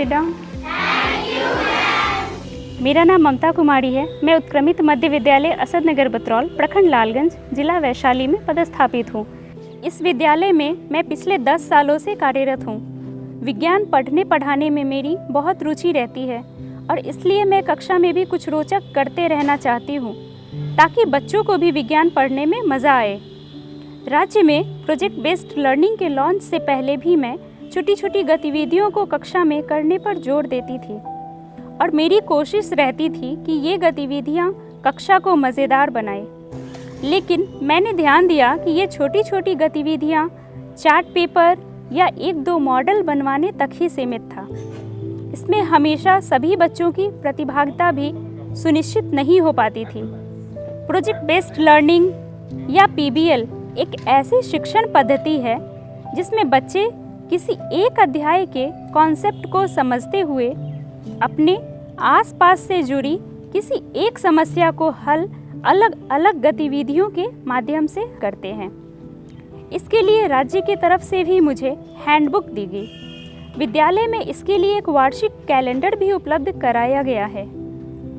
Sit down. मेरा नाम ममता कुमारी है। मैं उत्क्रमित मध्य विद्यालय असद नगर बतरौल, प्रखंड लालगंज, जिला वैशाली में पदस्थापित हूँ। इस विद्यालय में मैं पिछले 10 सालों से कार्यरत हूँ। विज्ञान पढ़ने पढ़ाने में मेरी बहुत रुचि रहती है और इसलिए मैं कक्षा में भी कुछ रोचक करते रहना चाहती हूँ ताकि बच्चों को भी विज्ञान पढ़ने में मज़ा आए। राज्य में प्रोजेक्ट बेस्ड लर्निंग के लॉन्च से पहले भी मैं छोटी छोटी गतिविधियों को कक्षा में करने पर जोर देती थी और मेरी कोशिश रहती थी कि ये गतिविधियाँ कक्षा को मज़ेदार बनाए। लेकिन मैंने ध्यान दिया कि ये छोटी छोटी गतिविधियाँ चार्ट पेपर या 1-2 मॉडल बनवाने तक ही सीमित था। इसमें हमेशा सभी बच्चों की प्रतिभागिता भी सुनिश्चित नहीं हो पाती थी। प्रोजेक्ट बेस्ड लर्निंग या PBL एक ऐसी शिक्षण पद्धति है जिसमें बच्चे किसी एक अध्याय के कॉन्सेप्ट को समझते हुए अपने आसपास से जुड़ी किसी एक समस्या को हल अलग अलग गतिविधियों के माध्यम से करते हैं। इसके लिए राज्य की तरफ से भी मुझे हैंडबुक दी गई। विद्यालय में इसके लिए एक वार्षिक कैलेंडर भी उपलब्ध कराया गया है।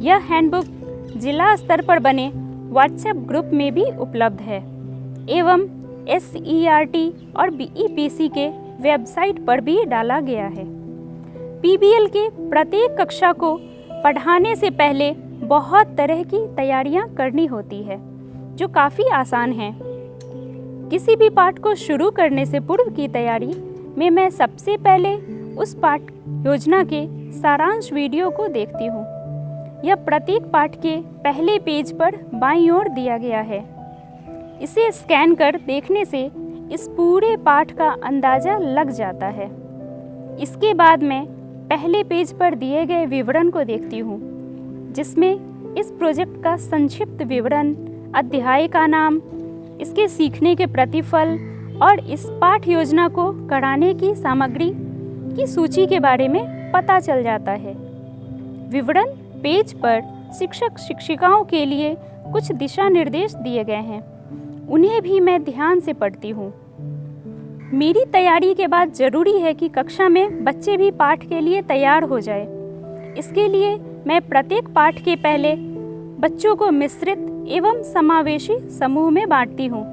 यह हैंडबुक जिला स्तर पर बने व्हाट्सएप ग्रुप में भी उपलब्ध है एवं SERT और BEPC के वेबसाइट पर भी डाला गया है। PBL के प्रत्येक कक्षा को पढ़ाने से पहले बहुत तरह की तैयारियां करनी होती है जो काफ़ी आसान हैं। किसी भी पाठ को शुरू करने से पूर्व की तैयारी में मैं सबसे पहले उस पाठ योजना के सारांश वीडियो को देखती हूँ। यह प्रत्येक पाठ के पहले पेज पर बाईं ओर दिया गया है। इसे स्कैन कर देखने से इस पूरे पाठ का अंदाज़ा लग जाता है। इसके बाद मैं पहले पेज पर दिए गए विवरण को देखती हूँ जिसमें इस प्रोजेक्ट का संक्षिप्त विवरण, अध्याय का नाम, इसके सीखने के प्रतिफल और इस पाठ योजना को कराने की सामग्री की सूची के बारे में पता चल जाता है। विवरण पेज पर शिक्षक शिक्षिकाओं के लिए कुछ दिशा निर्देश दिए गए हैं, उन्हें भी मैं ध्यान से पढ़ती हूँ। मेरी तैयारी के बाद ज़रूरी है कि कक्षा में बच्चे भी पाठ के लिए तैयार हो जाए। इसके लिए मैं प्रत्येक पाठ के पहले बच्चों को मिश्रित एवं समावेशी समूह में बांटती हूँ।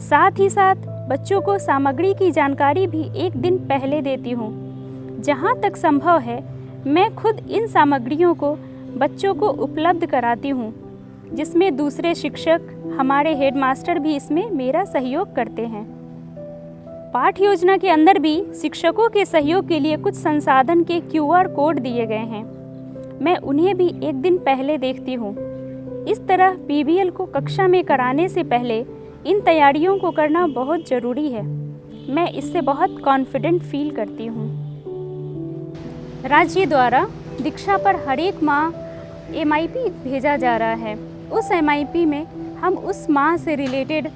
साथ ही साथ बच्चों को सामग्री की जानकारी भी एक दिन पहले देती हूँ। जहाँ तक संभव है मैं खुद इन सामग्रियों को बच्चों को उपलब्ध कराती हूँ, जिसमें दूसरे शिक्षक, हमारे हेडमास्टर भी इसमें मेरा सहयोग करते हैं। पाठ योजना के अंदर भी शिक्षकों के सहयोग के लिए कुछ संसाधन के QR कोड दिए गए हैं। मैं उन्हें भी एक दिन पहले देखती हूँ। इस तरह PBL को कक्षा में कराने से पहले इन तैयारियों को करना बहुत ज़रूरी है। मैं इससे बहुत कॉन्फिडेंट फील करती हूँ। राज्य द्वारा दीक्षा पर हर एक माह MIP भेजा जा रहा है। उस MIP में हम उस माह से रिलेटेड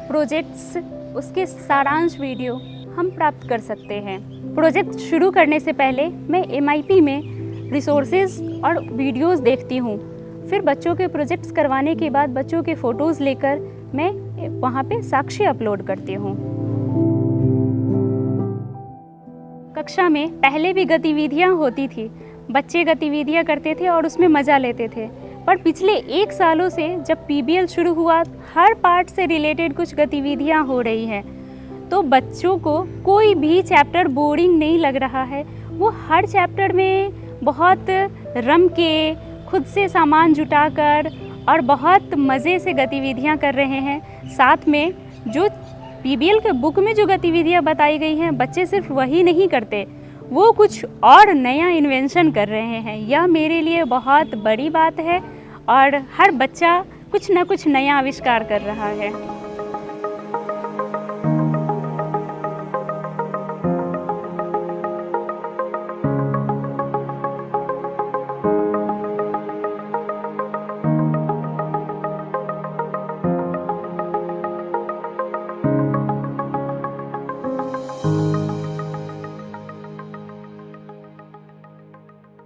प्रोजेक्ट्स, उसके सारांश वीडियो हम प्राप्त कर सकते हैं। प्रोजेक्ट शुरू करने से पहले मैं MIP में रिसोर्सेज और वीडियोस देखती हूँ। फिर बच्चों के प्रोजेक्ट्स करवाने के बाद बच्चों के फ़ोटोज़ लेकर मैं वहाँ पे साक्ष्य अपलोड करती हूँ। कक्षा में पहले भी गतिविधियाँ होती थी, बच्चे गतिविधियाँ करते थे और उसमें मज़ा लेते थे। पर पिछले 1 सालों से जब PBL शुरू हुआ, हर पार्ट से रिलेटेड कुछ गतिविधियाँ हो रही हैं, तो बच्चों को कोई भी चैप्टर बोरिंग नहीं लग रहा है। वो हर चैप्टर में बहुत रम के, खुद से सामान जुटाकर और बहुत मज़े से गतिविधियाँ कर रहे हैं। साथ में जो PBL के बुक में जो गतिविधियाँ बताई गई हैं, बच्चे सिर्फ वही नहीं करते, वो कुछ और नया इन्वेंशन कर रहे हैं। यह मेरे लिए बहुत बड़ी बात है और हर बच्चा कुछ ना कुछ नया आविष्कार कर रहा है।